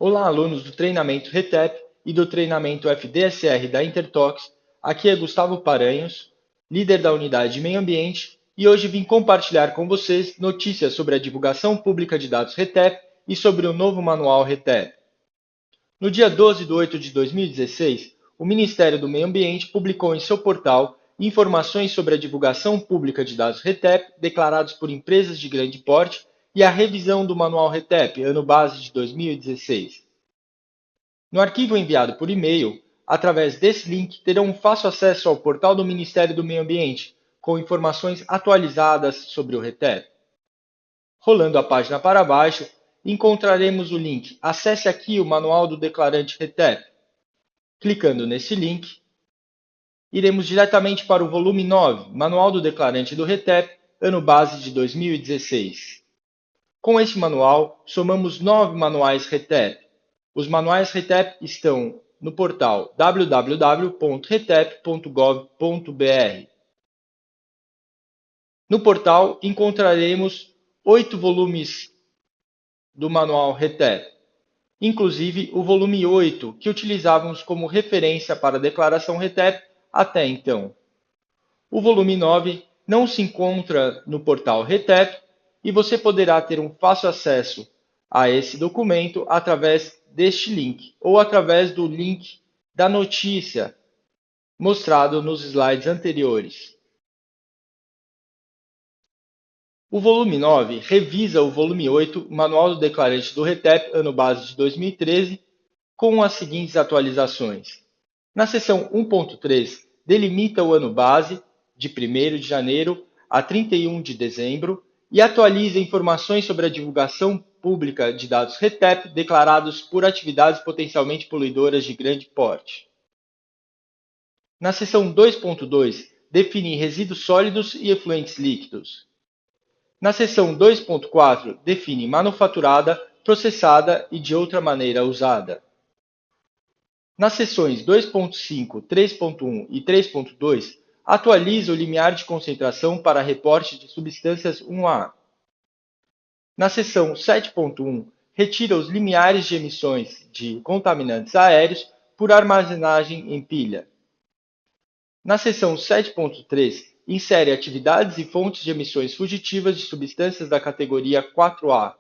Olá, alunos do treinamento RETEP e do treinamento FDSR da Intertox. Aqui é Gustavo Paranhos, líder da unidade de Meio Ambiente, e hoje vim compartilhar com vocês notícias sobre a divulgação pública de dados RETEP e sobre o novo manual RETEP. No dia 12 de 8 de 2016, o Ministério do Meio Ambiente publicou em seu portal informações sobre a divulgação pública de dados RETEP declarados por empresas de grande porte e a revisão do manual RETEP, ano base de 2016. No arquivo enviado por e-mail, através desse link, terão um fácil acesso ao portal do Ministério do Meio Ambiente, com informações atualizadas sobre o RETEP. Rolando a página para baixo, encontraremos o link Acesse aqui o Manual do Declarante RETEP. Clicando nesse link, iremos diretamente para o volume 9, Manual do Declarante do RETEP, ano base de 2016. Com este manual, somamos 9 manuais RETEP. Os manuais RETEP estão no portal www.retep.gov.br. No portal encontraremos 8 volumes do manual RETEP, inclusive o volume 8, que utilizávamos como referência para a declaração RETEP até então. O volume 9 não se encontra no portal RETEP e você poderá ter um fácil acesso a esse documento através deste link ou através do link da notícia mostrado nos slides anteriores. O volume 9 revisa o volume 8, Manual do Declarante do RETEP, ano base de 2013, com as seguintes atualizações. Na seção 1.3, delimita o ano base, de 1º de janeiro a 31 de dezembro, e atualiza informações sobre a divulgação pública de dados RETEP declarados por atividades potencialmente poluidoras de grande porte. Na seção 2.2, define resíduos sólidos e efluentes líquidos. Na seção 2.4, define manufaturada, processada e de outra maneira usada. Nas seções 2.5, 3.1 e 3.2, atualiza o limiar de concentração para reporte de substâncias 1A. Na seção 7.1, retira os limiares de emissões de contaminantes aéreos por armazenagem em pilha. Na seção 7.3, insere atividades e fontes de emissões fugitivas de substâncias da categoria 4A.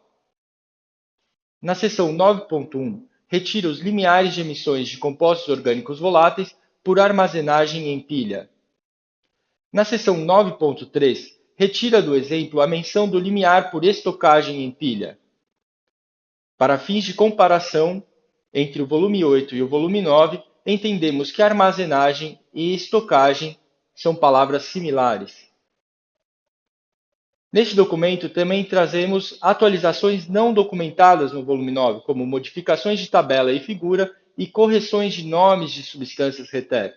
Na seção 9.1, retira os limiares de emissões de compostos orgânicos voláteis por armazenagem em pilha. Na seção 9.3, retira do exemplo a menção do limiar por estocagem em pilha. Para fins de comparação entre o volume 8 e o volume 9, entendemos que armazenagem e estocagem são palavras similares. Neste documento também trazemos atualizações não documentadas no volume 9, como modificações de tabela e figura e correções de nomes de substâncias RETEP.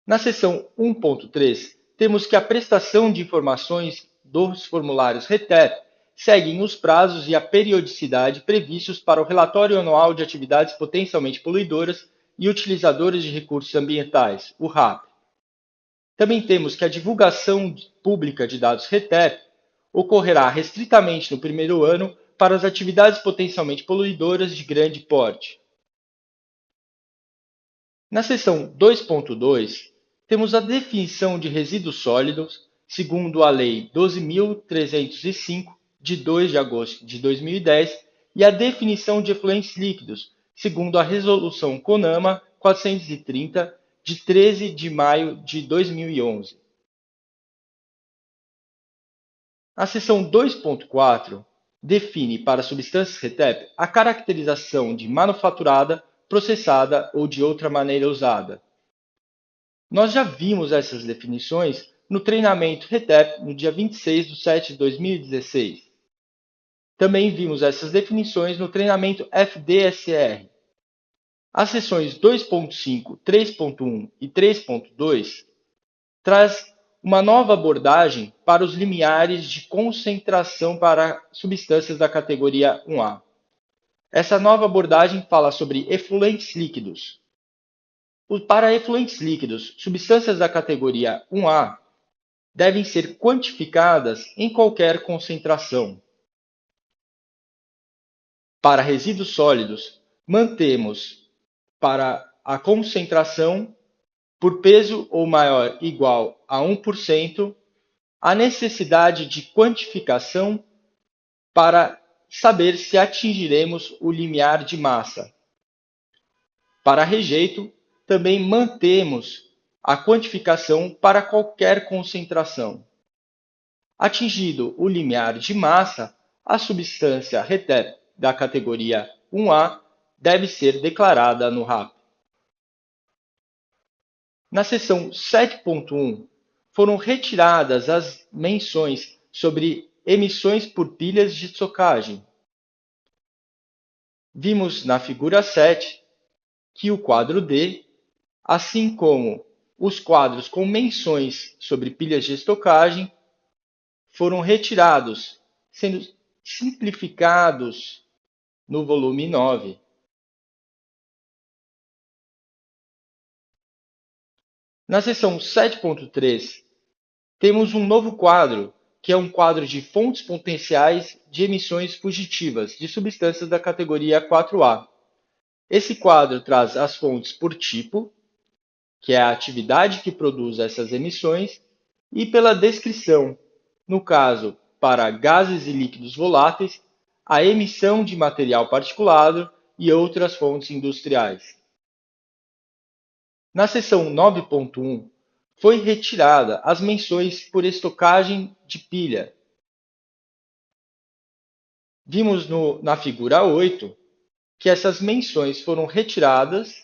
Na seção 1.3, temos que a prestação de informações dos formulários RETEP seguem os prazos e a periodicidade previstos para o relatório anual de atividades potencialmente poluidoras e utilizadoras de recursos ambientais, o RAP. Também temos que a divulgação pública de dados RETEP ocorrerá restritamente no primeiro ano para as atividades potencialmente poluidoras de grande porte. Na seção 2.2, temos a definição de resíduos sólidos, segundo a Lei 12.305, de 2 de agosto de 2010, e a definição de efluentes líquidos, segundo a Resolução CONAMA 430, de 13 de maio de 2011. A seção 2.4 define para substâncias RETEP a caracterização de manufaturada, processada ou de outra maneira usada. Nós já vimos essas definições no treinamento RETEP no dia 26 de 7 de 2016. Também vimos essas definições no treinamento FDSR. As seções 2.5, 3.1 e 3.2 traz uma nova abordagem para os limiares de concentração para substâncias da categoria 1A. Essa nova abordagem fala sobre efluentes líquidos. Para efluentes líquidos, substâncias da categoria 1A devem ser quantificadas em qualquer concentração. Para resíduos sólidos, mantemos para a concentração por peso ou maior ou igual a 1%, a necessidade de quantificação para saber se atingiremos o limiar de massa. Para rejeito, também mantemos a quantificação para qualquer concentração. Atingido o limiar de massa, a substância RETEP da categoria 1A deve ser declarada no RAP. Na seção 7.1, foram retiradas as menções sobre emissões por pilhas de estocagem. Vimos na figura 7 que o quadro D, assim como os quadros com menções sobre pilhas de estocagem, foram retirados, sendo simplificados no volume 9. Na seção 7.3, temos um novo quadro, que é um quadro de fontes potenciais de emissões fugitivas de substâncias da categoria 4A. Esse quadro traz as fontes por tipo, que é a atividade que produz essas emissões, e pela descrição, no caso, para gases e líquidos voláteis, a emissão de material particulado e outras fontes industriais. Na seção 9.1, foi retirada as menções por estocagem de pilha. Vimos na figura 8 que essas menções foram retiradas,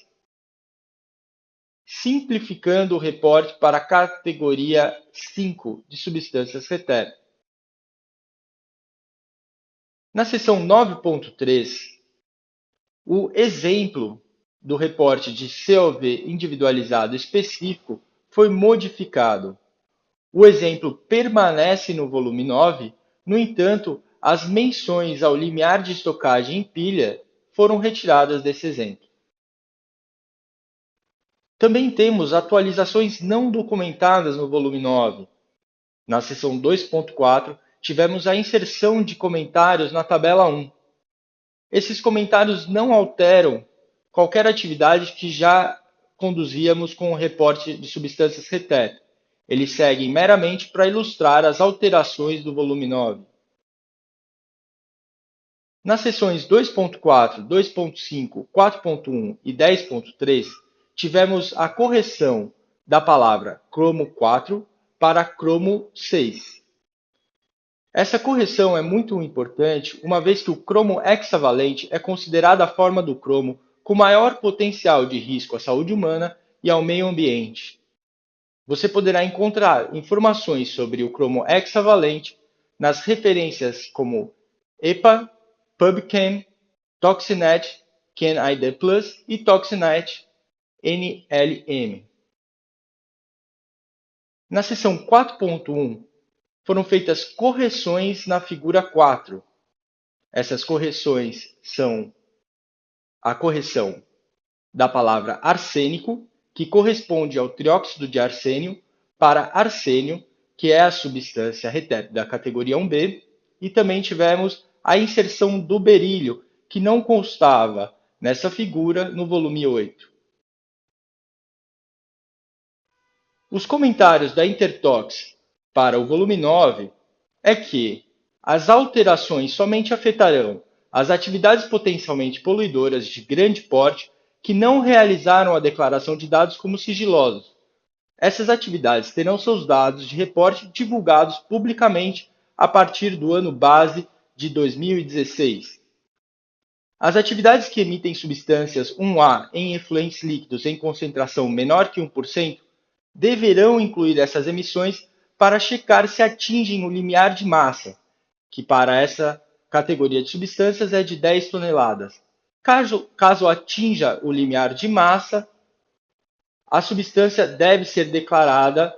simplificando o reporte para a categoria 5 de substâncias RETEP. Na seção 9.3, o exemplo do reporte de COV individualizado específico foi modificado. O exemplo permanece no volume 9, no entanto, as menções ao limiar de estocagem em pilha foram retiradas desse exemplo. Também temos atualizações não documentadas no volume 9. Na seção 2.4, tivemos a inserção de comentários na tabela 1. Esses comentários não alteram qualquer atividade que já conduzíamos com o reporte de substâncias RETEP. Eles seguem meramente para ilustrar as alterações do volume 9. Nas seções 2.4, 2.5, 4.1 e 10.3, tivemos a correção da palavra cromo 4 para cromo 6. Essa correção é muito importante, uma vez que o cromo hexavalente é considerada a forma do cromo com maior potencial de risco à saúde humana e ao meio ambiente. Você poderá encontrar informações sobre o cromo hexavalente nas referências como EPA, PubChem, Toxinet, CanID Plus e Toxinet NLM. Na seção 4.1, foram feitas correções na figura 4. Essas correções são a correção da palavra arsênico, que corresponde ao trióxido de arsênio, para arsênio, que é a substância RETEP da categoria 1B, e também tivemos a inserção do berílio, que não constava nessa figura no volume 8. Os comentários da Intertox para o volume 9 é que as alterações somente afetarão as atividades potencialmente poluidoras de grande porte que não realizaram a declaração de dados como sigilosos. Essas atividades terão seus dados de reporte divulgados publicamente a partir do ano base de 2016. As atividades que emitem substâncias 1A em efluentes líquidos em concentração menor que 1% deverão incluir essas emissões para checar se atingem o limiar de massa, que para essa categoria de substâncias é de 10 toneladas. Caso atinja o limiar de massa, a substância deve ser declarada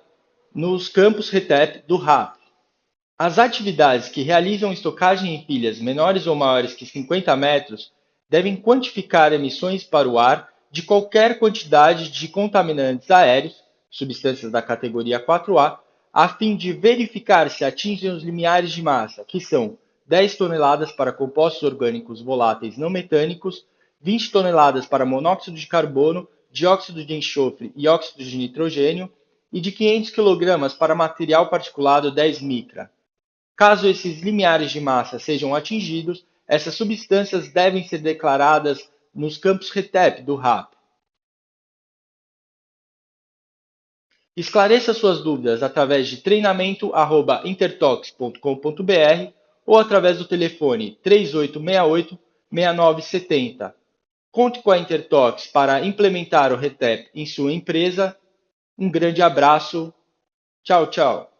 nos campos RETEP do RAP. As atividades que realizam estocagem em pilhas menores ou maiores que 50 metros devem quantificar emissões para o ar de qualquer quantidade de contaminantes aéreos, substâncias da categoria 4A, a fim de verificar se atingem os limiares de massa, que são 10 toneladas para compostos orgânicos voláteis não metânicos, 20 toneladas para monóxido de carbono, dióxido de enxofre e óxido de nitrogênio, e de 500 kg para material particulado 10 micra. Caso esses limiares de massa sejam atingidos, essas substâncias devem ser declaradas nos campos RETEP do RAP. Esclareça suas dúvidas através de treinamento@intertox.com.br ou através do telefone 3868-6970. Conte com a Intertox para implementar o RETEP em sua empresa. Um grande abraço. Tchau, tchau.